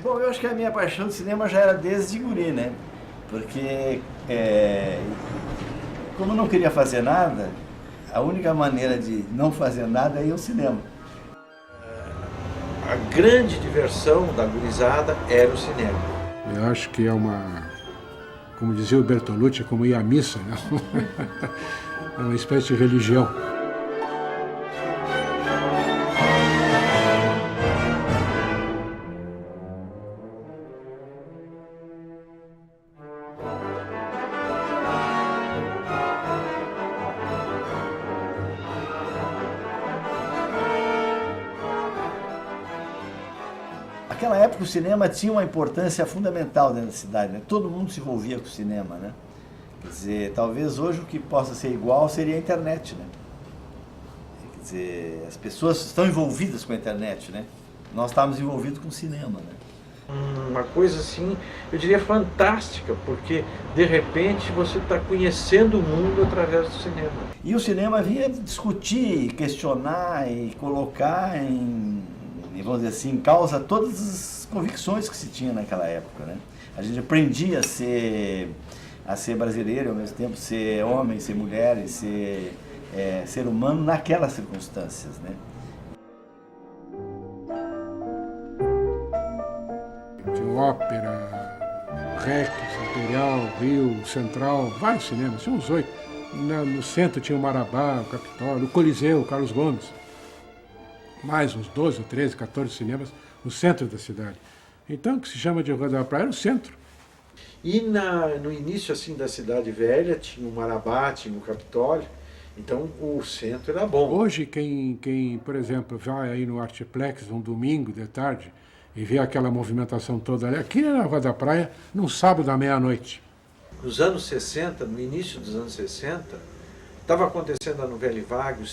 Bom, eu acho que a minha paixão do cinema já era desde guri, né? Porque, como eu não queria fazer nada, a única maneira de não fazer nada é ir ao cinema. A grande diversão da gurizada era o cinema. Eu acho que é como dizia o Bertolucci, é como ir à missa, né? É uma espécie de religião. Naquela época o cinema tinha uma importância fundamental dentro da cidade, né? Todo mundo se envolvia com o cinema, né? Quer dizer, talvez hoje o que possa ser igual seria a internet, né? Quer dizer, as pessoas estão envolvidas com a internet, né? Nós estávamos envolvidos com o cinema, né? Uma coisa assim, eu diria fantástica, porque de repente você está conhecendo o mundo através do cinema. E o cinema vinha discutir, questionar e colocar vamos dizer assim, em causa todas as convicções que se tinha naquela época, né? A gente aprendia a ser brasileiro, ao mesmo tempo ser homem, ser mulher e ser humano naquelas circunstâncias, né? Tinha ópera, REC, Imperial, Rio, Central, vários cinemas, tinha uns 8. No centro tinha o Marabá, o Capitólio, o Coliseu, o Carlos Gomes. Mais uns 12 ou 13, 14 cinemas no centro da cidade. Então, o que se chama de Rua da Praia era o centro. E no início assim da cidade velha tinha o Marabá, tinha o Capitólio, então o centro era bom. Hoje, quem, por exemplo, vai aí no Artiplex um domingo de tarde e vê aquela movimentação toda ali, aqui na Rua da Praia, num sábado à meia-noite. Nos anos 60, no início dos anos 60, estava acontecendo a Novelle Vague, o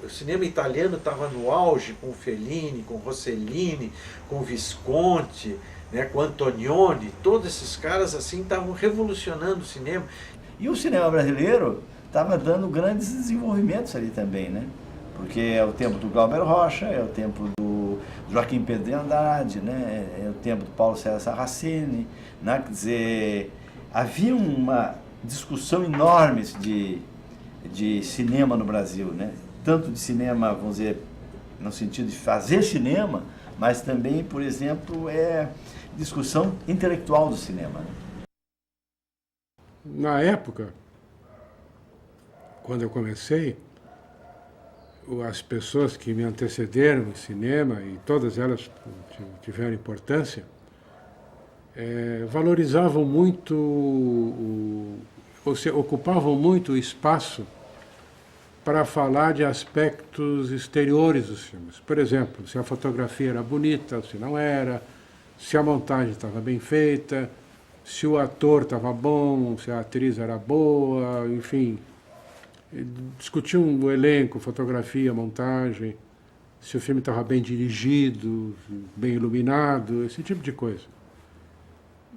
cinema italiano estava no auge com Fellini, com Rossellini, com Visconti, né, com Antonioni, todos esses caras assim estavam revolucionando o cinema. E o cinema brasileiro estava dando grandes desenvolvimentos ali também, né? Porque é o tempo do Glauber Rocha, é o tempo do Joaquim Pedro de Andrade, né? É o tempo do Paulo César Sarraceni, né? Quer dizer, havia uma discussão enorme de cinema no Brasil, né? Tanto de cinema, vamos dizer, no sentido de fazer cinema, mas também, por exemplo, discussão intelectual do cinema, né? Na época, quando eu comecei, as pessoas que me antecederam em cinema, e todas elas tiveram importância, valorizavam muito, ou seja, ocupavam muito o espaço para falar de aspectos exteriores dos filmes. Por exemplo, se a fotografia era bonita, se não era, se a montagem estava bem feita, se o ator estava bom, se a atriz era boa, enfim. Discutiam o elenco, fotografia, montagem, se o filme estava bem dirigido, bem iluminado, esse tipo de coisa.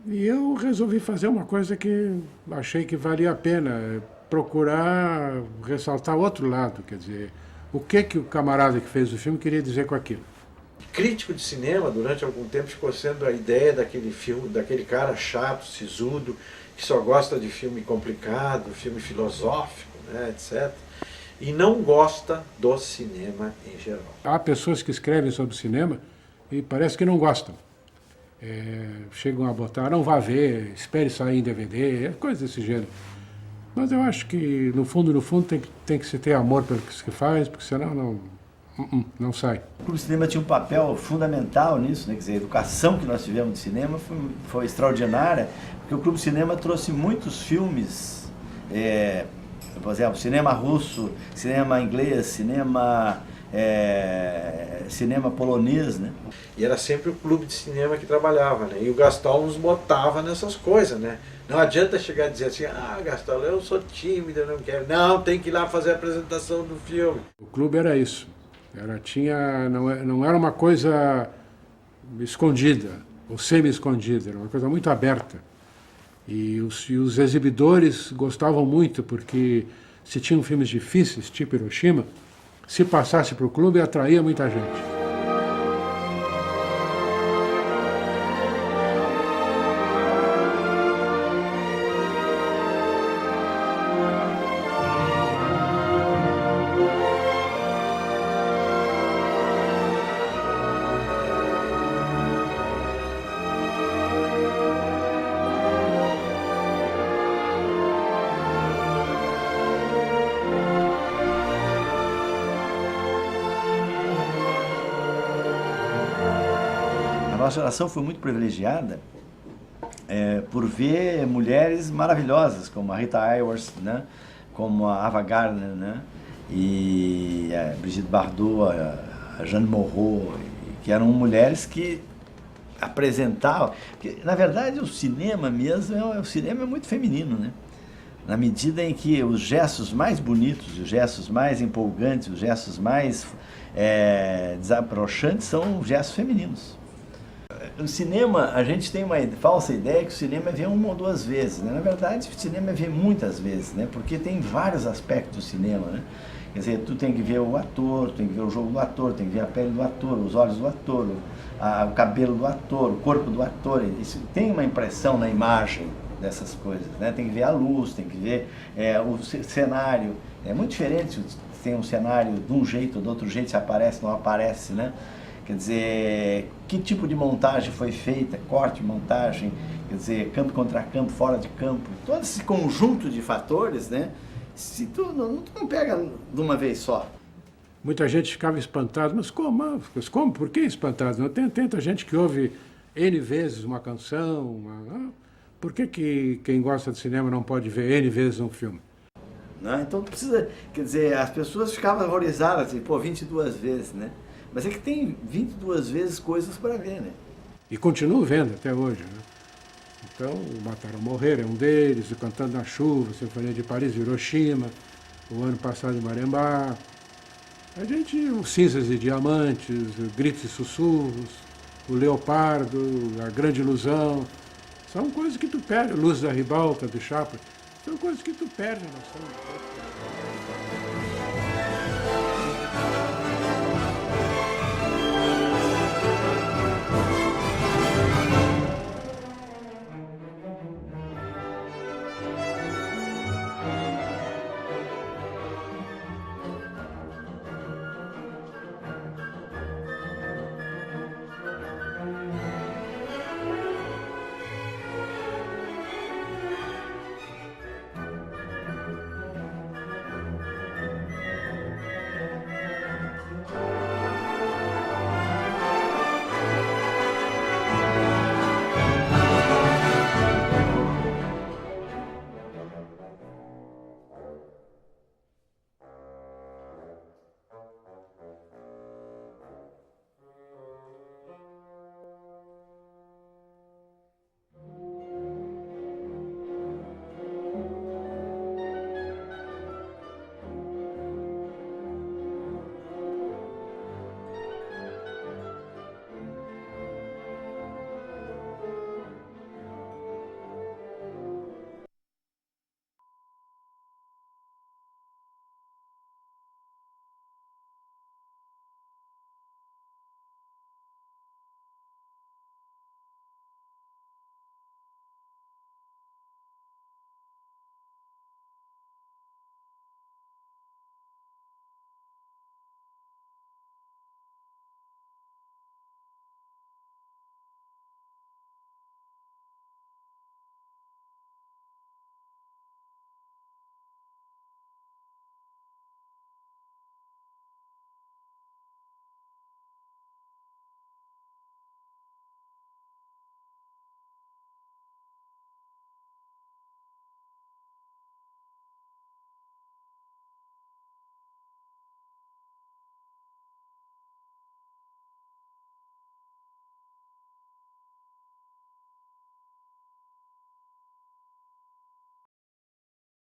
E eu resolvi fazer uma coisa que achei que valia a pena, procurar ressaltar outro lado, quer dizer, o que o camarada que fez o filme queria dizer com aquilo. Crítico de cinema, durante algum tempo, ficou sendo a ideia daquele filme, daquele cara chato, sisudo, que só gosta de filme complicado, filme filosófico, né, etc. E não gosta do cinema em geral. Há pessoas que escrevem sobre cinema e parece que não gostam. Chegam a botar, não vá ver, espere sair em DVD, coisa desse gênero. Mas eu acho que, no fundo, tem que se ter amor pelo que se faz, porque senão não sai. O Clube de Cinema tinha um papel fundamental nisso, né? Quer dizer, a educação que nós tivemos de cinema foi extraordinária, porque o Clube de Cinema trouxe muitos filmes, por exemplo, cinema russo, cinema inglês, cinema polonês, né? E era sempre o clube de cinema que trabalhava, né? E o Gastão nos botava nessas coisas, né? Não adianta chegar e dizer assim, Gastão, eu sou tímido, eu não quero. Não, tem que ir lá fazer a apresentação do filme. O clube era isso. Não era uma coisa escondida, ou semi-escondida, era uma coisa muito aberta. E os exibidores gostavam muito, porque se tinham filmes difíceis, tipo Hiroshima, se passasse para o clube, atraía muita gente. nossa geração foi muito privilegiada por ver mulheres maravilhosas, como a Rita Hayworth, né? Como a Ava Gardner, né? E a Brigitte Bardot, a Jeanne Moreau, que eram mulheres que apresentavam... Porque, na verdade, o cinema mesmo, o cinema é muito feminino, né? Na medida em que os gestos mais bonitos, os gestos mais empolgantes, os gestos mais desabrochantes são os gestos femininos. No cinema, a gente tem uma falsa ideia que o cinema é ver uma ou duas vezes, né? Na verdade, o cinema é ver muitas vezes, né? Porque tem vários aspectos do cinema, né? Quer dizer, tu tem que ver o ator, tu tem que ver o jogo do ator, tem que ver a pele do ator, os olhos do ator, o cabelo do ator, o corpo do ator. Isso tem uma impressão na imagem dessas coisas, né? Tem que ver a luz, tem que ver o cenário. É muito diferente se tem um cenário de um jeito ou de outro jeito, se aparece ou não aparece, né? Quer dizer, que tipo de montagem foi feita, corte, montagem, quer dizer, campo contra campo, fora de campo, todo esse conjunto de fatores, né? Se tu não pega de uma vez só. Muita gente ficava espantada, mas como? Por que espantado? Não tem tanta gente que ouve N vezes uma canção, por que quem gosta de cinema não pode ver N vezes um filme? Não, então precisa, quer dizer, as pessoas ficavam horrorizadas, assim, 22 vezes, né? Mas é que tem 22 vezes coisas para ver, né? E continuo vendo até hoje, né? Então, o Matar ou Morrer é um deles, o Cantando na Chuva, Sinfonia de Paris, Hiroshima, o ano passado em Maremba. A gente, os Cinzas e Diamantes, Gritos e Sussurros, o Leopardo, A Grande Ilusão, são coisas que tu perde, Luz da Ribalta, do Chaplin, são coisas que tu perde a noção.